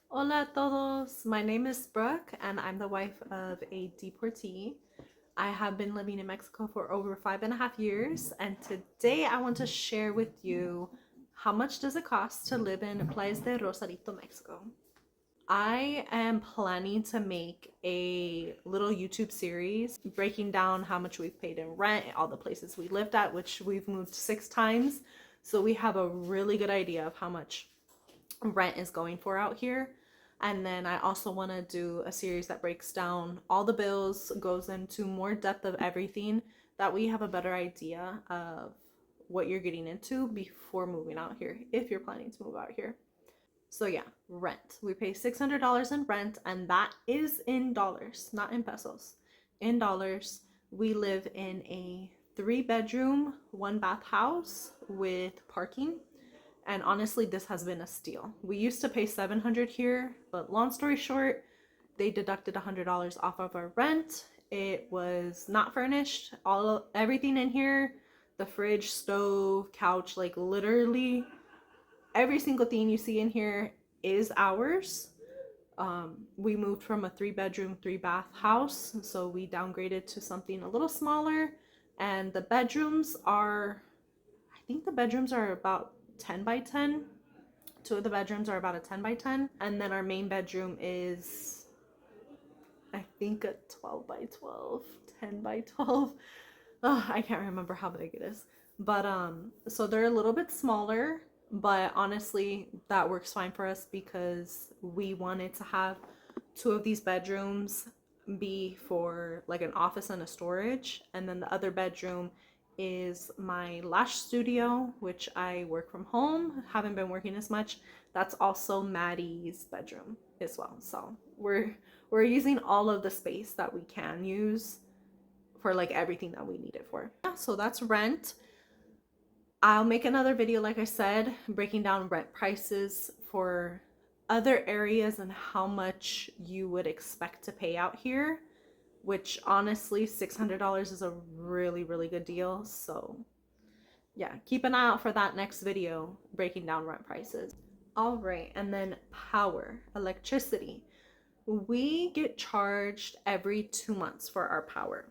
Hola a todos, my name is Brooke and I'm the wife of a deportee. I have been living in Mexico for over 5.5 years, and today I want to share with you how much does it cost to live in Playas de Rosarito, Mexico. I am planning to make a little YouTube series breaking down how much we've paid in rent, all the places we lived at, which we've moved 6 times. So we have a really good idea of how much rent is going for out here. And then I also want to do a series that breaks down all the bills, goes into more depth of everything, that we have a better idea of what you're getting into before moving out here, if you're planning to move out here. So yeah, rent. We pay $600 in rent, and that is in dollars, not in pesos. In dollars, we live in a 3 bedroom, 1 bath house with parking. And honestly, this has been a steal. We used to pay $700 here, but long story short, they deducted $100 off of our rent. It was not furnished. Everything in here, the fridge, stove, couch, like literally every single thing you see in here is ours. We moved from a 3 bedroom, 3 bath house, so we downgraded to something a little smaller. And the bedrooms are, I think the bedrooms are about 10 by 10. Two of the bedrooms are about a 10 by 10. And then our main bedroom is, I think, a 12 by 12, 10 by 12. I can't remember how big it is. But so they're a little bit smaller, but honestly, that works fine for us because we wanted to have two of these bedrooms be for like an office and a storage, and then the other bedroom is my lash studio, which I work from home. Haven't been working as much. That's also Maddie's bedroom as well. So we're using all of the space that we can use for like everything that we need it for. Yeah, so that's rent. I'll make another video, like I said, breaking down rent prices for other areas and how much you would expect to pay out here, which honestly, $600 is a really, really good deal. So yeah, keep an eye out for that next video breaking down rent prices. All right, and then power, electricity. We get charged every 2 months for our power.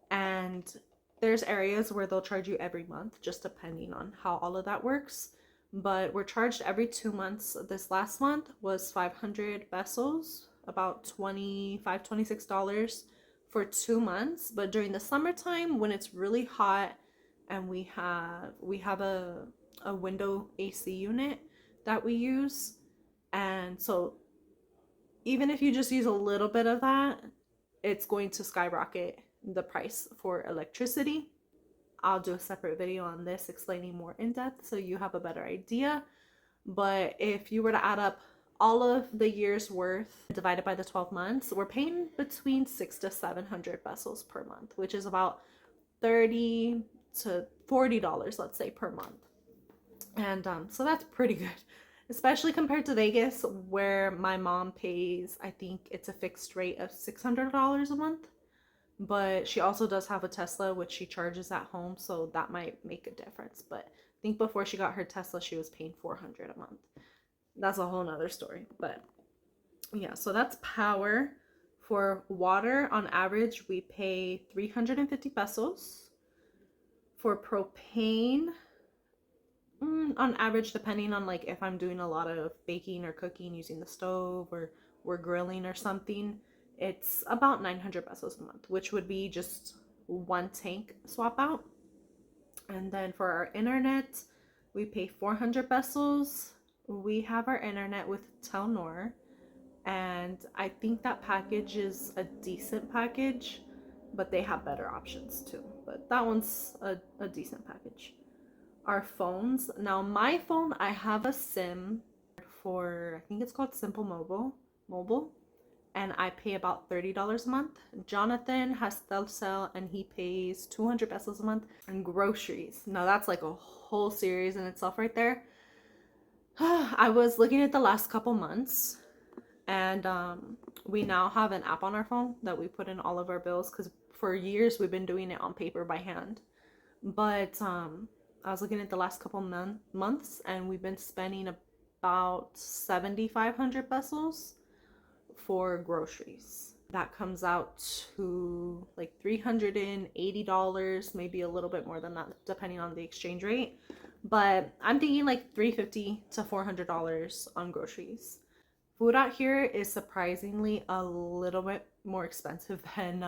And there's areas where they'll charge you every month, just depending on how all of that works. But we're charged every 2 months. This last month was 500 pesos, about $26 for 2 months. But during the summertime, when it's really hot and we have a window AC unit that we use, and so even if you just use a little bit of that, it's going to skyrocket the price for electricity. I'll do a separate video on this explaining more in depth so you have a better idea. But if you were to add up all of the year's worth divided by the 12 months, we're paying between 6 to 700 pesos per month, which is about $30 to $40, let's say, per month. And so that's pretty good, especially compared to Vegas, where my mom pays, I think it's a fixed rate of $600 a month. But she also does have a Tesla, which she charges at home, so that might make a difference. But I think before she got her Tesla, she was paying $400 a month. That's a whole nother story. But yeah, so that's power. For water, on average, we pay 350 pesos. For propane, on average, depending on like if I'm doing a lot of baking or cooking using the stove, or we're grilling or something, it's about 900 pesos a month, which would be just one tank swap out. And then for our internet, we pay 400 pesos. We have our internet with Telnor, and I think that package is a decent package, but they have better options too. But that one's a decent package. Our phones. Now my phone, I have a SIM for, I think it's called Simple Mobile, and I pay about $30 a month. Jonathan has Telcel and he pays 200 pesos a month. And groceries. Now that's like a whole series in itself right there. I was looking at the last couple months, and we now have an app on our phone that we put in all of our bills, because for years we've been doing it on paper by hand. But I was looking at the last couple months, and we've been spending about 7,500 pesos for groceries. That comes out to like $380, maybe a little bit more than that, depending on the exchange rate. But I'm thinking like $350 to $400 on groceries. Food out here is surprisingly a little bit more expensive than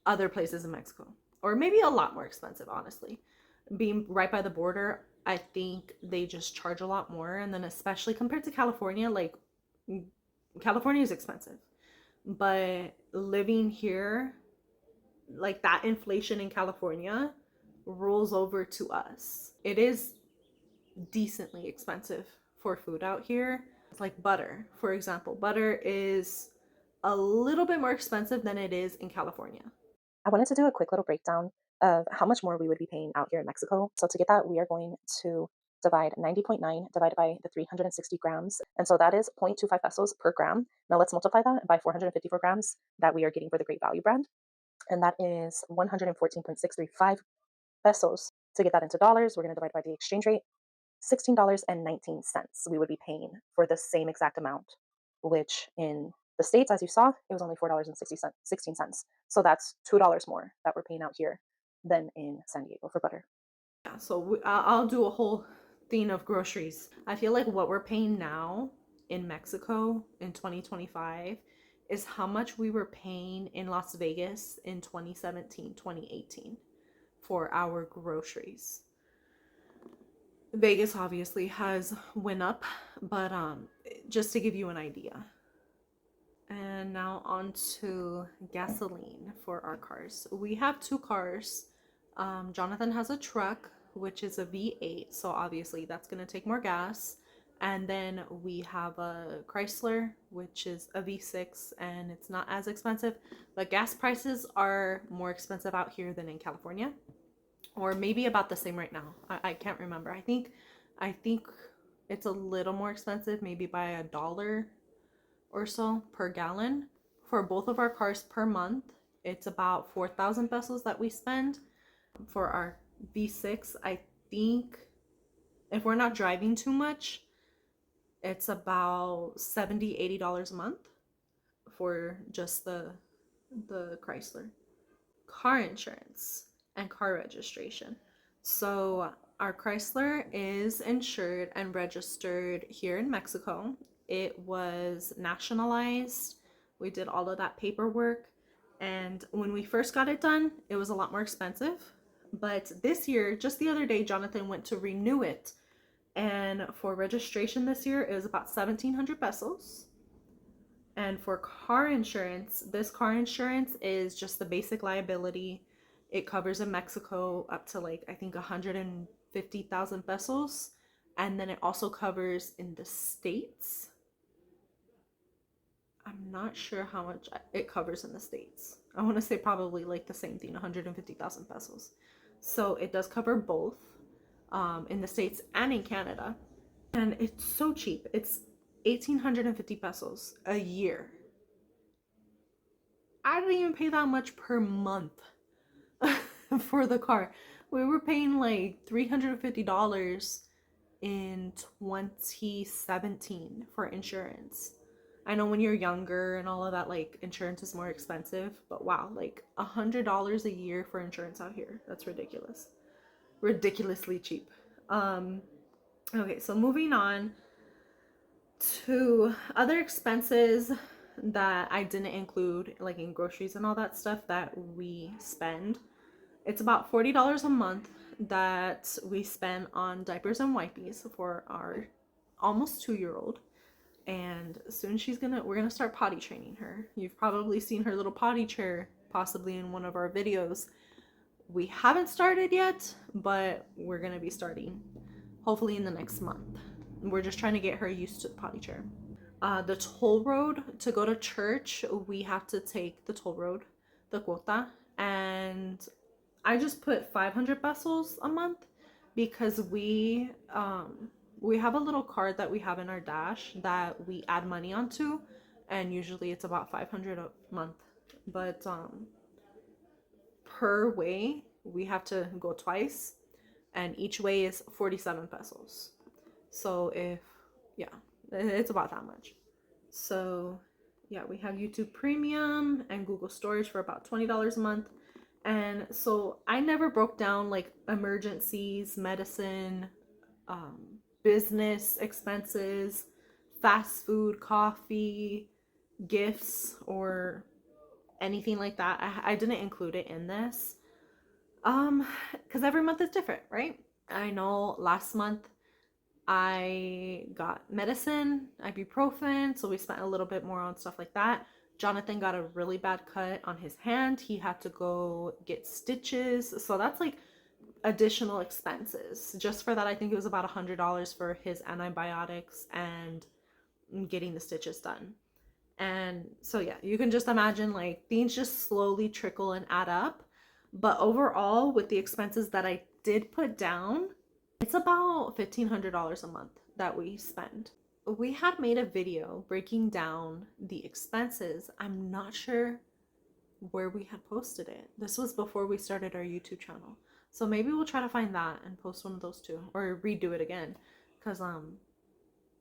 other places in Mexico, or maybe a lot more expensive, honestly. Being right by the border, I think they just charge a lot more. And then, especially compared to California, like California is expensive, but living here, like that inflation in California rolls over to us. It is decently expensive for food out here. It's like butter, for example. Butter is a little bit more expensive than it is in California. I wanted to do a quick little breakdown of how much more we would be paying out here in Mexico. So to get that, we are going to divide 90.9 divided by the 360 grams. And so that is 0.25 pesos per gram. Now let's multiply that by 454 grams that we are getting for the Great Value brand. And that is 114.635 pesos. To get that into dollars, we're going to divide by the exchange rate. $16.19 we would be paying for the same exact amount, which in the States, as you saw, it was only $4.16. So that's $2 more that we're paying out here than in San Diego for butter. Yeah, so I'll do a whole thing of groceries. I feel like what we're paying now in Mexico in 2025 is how much we were paying in Las Vegas in 2017, 2018 for our groceries. Vegas obviously has went up, but just to give you an idea. And now on to gasoline for our cars. We have two cars. Jonathan has a truck, which is a V8, so obviously that's going to take more gas. And then we have a Chrysler, which is a V6, and it's not as expensive. But gas prices are more expensive out here than in California, or maybe about the same right now. I can't remember. I think it's a little more expensive, maybe by $1 or so per gallon. For both of our cars per month, it's about 4,000 pesos that we spend. For our V6, I think if we're not driving too much, it's about $70-$80 a month for just the Chrysler. Car insurance and car registration. So our Chrysler is insured and registered here in Mexico. It was nationalized. We did all of that paperwork. And when we first got it done, it was a lot more expensive. But this year, just the other day, Jonathan went to renew it. And for registration this year, it was about 1,700 pesos. And for car insurance, this car insurance is just the basic liability. It covers in Mexico up to like, I think 150,000 pesos. And then it also covers in the States. I'm not sure how much it covers in the States. I want to say probably like the same thing, 150,000 pesos. So it does cover both in the States and in Canada. And it's so cheap. It's 1,850 pesos a year. I didn't even pay that much per month for the car. We were paying like $350 in 2017 for insurance. I know when you're younger and all of that, like insurance is more expensive, but wow, like $100 a year for insurance out here. That's ridiculous. Ridiculously cheap. Okay, so moving on to other expenses that I didn't include, like in groceries and all that stuff that we spend. It's about $40 a month that we spend on diapers and wipes for our almost 2-year-old. And soon we're gonna start potty training her. You've probably seen her little potty chair possibly in one of our videos. We haven't started yet, but we're gonna be starting hopefully in the next month. We're just trying to get her used to the potty chair. The toll road to go to church, we have to take the toll road, the quota, and I just put 500 pesos a month because we have a little card that we have in our dash that we add money onto, and usually it's about 500 a month. But per way we have to go twice, and each way is 47 pesos. So if Yeah, it's about that much. So yeah, we have YouTube Premium and Google Storage for about $20 a month. And so I never broke down like emergencies, medicine, um, business expenses, fast food, coffee, gifts, or anything like that. I didn't include it in this. Because every month is different, right? I know last month I got medicine, ibuprofen, so we spent a little bit more on stuff like that. Jonathan got a really bad cut on his hand. He had to go get stitches. So that's like additional expenses. Just for that, I think it was about $100 for his antibiotics and getting the stitches done. And so, yeah, you can just imagine like things just slowly trickle and add up. But overall, with the expenses that I did put down, it's about $1,500 a month that we spend. We had made a video breaking down the expenses. I'm not sure where we had posted it. This was before we started our YouTube channel. So maybe we'll try to find that and post one of those too, or redo it again. Cause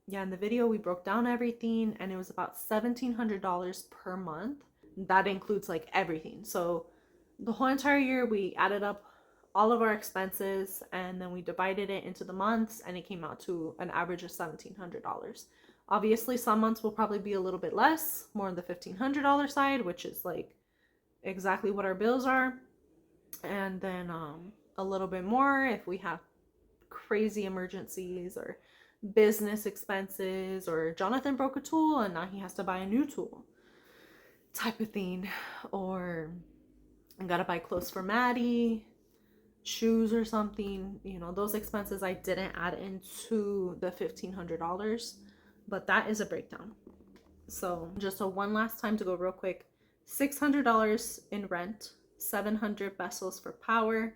yeah, in the video we broke down everything and it was about $1,700 per month. That includes like everything. So the whole entire year we added up all of our expenses and then we divided it into the months and it came out to an average of $1,700. Obviously, some months will probably be a little bit less, more on the $1,500 side, which is like exactly what our bills are. And then a little bit more if we have crazy emergencies or business expenses, or Jonathan broke a tool and now he has to buy a new tool type of thing, or I gotta buy clothes for Maddie, shoes or something. You know, those expenses I didn't add into the $1,500, but that is a breakdown. So just a one last time to go real quick: $600 in rent, 700 pesos for power,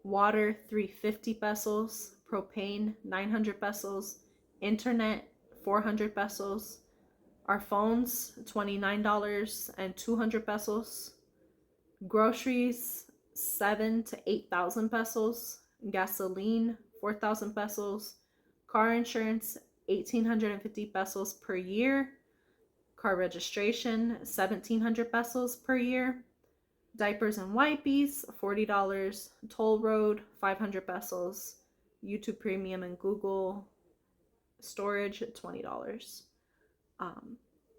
water 350 pesos, propane 900 pesos, internet 400 pesos, our phones $29 and 200 pesos, groceries 7 to 8,000 pesos, gasoline 4,000 pesos, car insurance 1,850 pesos per year, car registration 1,700 pesos per year, diapers and wipes $40, toll road 500 pesos, YouTube Premium and Google storage $20. um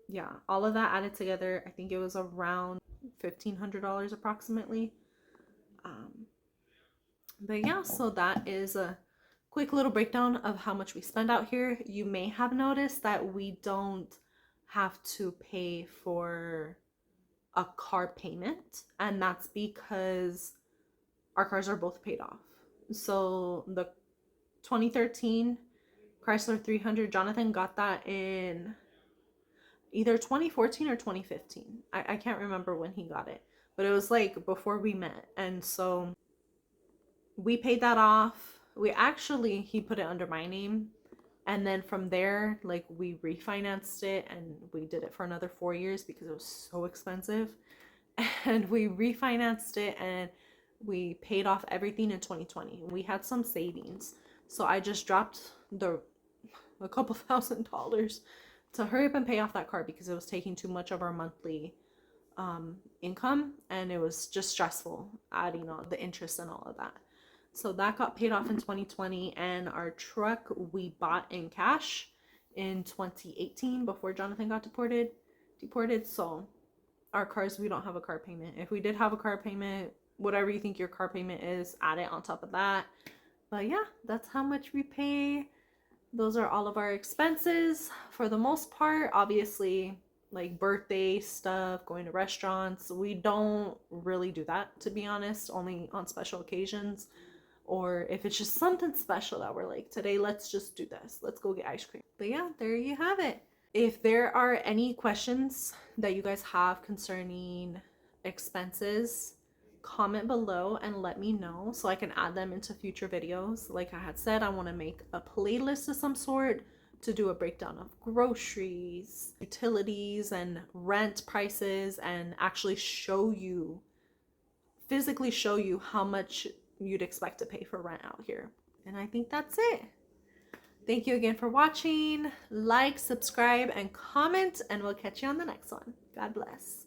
yeah, all of that added together, I think it was around $1,500 approximately. um but yeah, so that is a quick little breakdown of how much we spend out here. You may have noticed that we don't have to pay for a car payment, and that's because our cars are both paid off. So the 2013 Chrysler 300, Jonathan got that in either 2014 or 2015. I can't remember when he got it, but it was like before we met. And so we paid that off. He put it under my name. And then from there, like, we refinanced it and we did it for another 4 years because it was so expensive. And we refinanced it and we paid off everything in 2020. We had some savings. So I just dropped a couple $1,000 to hurry up and pay off that car because it was taking too much of our monthly income, and it was just stressful adding on the interest and all of that. So that got paid off in 2020, and our truck we bought in cash in 2018 before Jonathan got deported. So our cars, we don't have a car payment. If we did have a car payment, whatever you think your car payment is, add it on top of that. But yeah, that's how much we pay. Those are all of our expenses for the most part. Obviously, like birthday stuff, going to restaurants, we don't really do that, to be honest, only on special occasions, or if it's just something special that we're like, today let's just do this, let's go get ice cream. But yeah, there you have it. If there are any questions that you guys have concerning expenses, comment below and let me know so I can add them into future videos. Like I had said, I want to make a playlist of some sort to do a breakdown of groceries, utilities, and rent prices, and actually physically show you how much you'd expect to pay for rent out here. And I think that's it. Thank you again for watching. Like, subscribe, and comment, and we'll catch you on the next one. God bless.